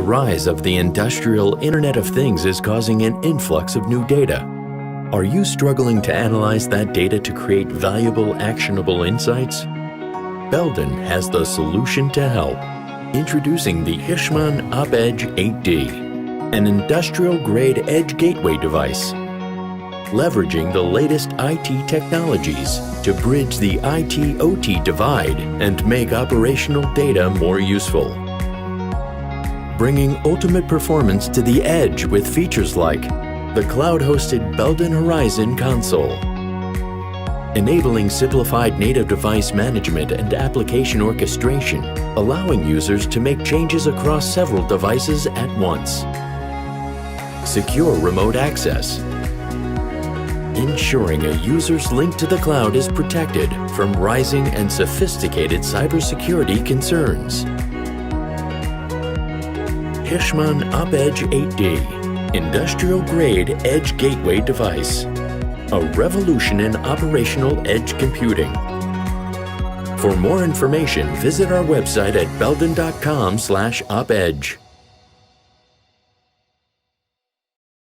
The rise of the industrial Internet of Things is causing an influx of new data. Are you struggling to analyze that data to create valuable, actionable insights? Belden has the solution to help. Introducing the Hirschmann OpEdge-8D, an industrial-grade edge gateway device. Leveraging the latest IT technologies to bridge the IT-OT divide and make operational data more useful. Bringing ultimate performance to the edge with features like the cloud-hosted Belden Horizon console, enabling simplified native device management and application orchestration, allowing users to make changes across several devices at once. Secure remote access, ensuring a user's link to the cloud is protected from rising and sophisticated cybersecurity concerns. Hirschmann OpEdge-8D, industrial-grade edge gateway device. A revolution in operational edge computing. For more information, visit our website at belden.com/opedge.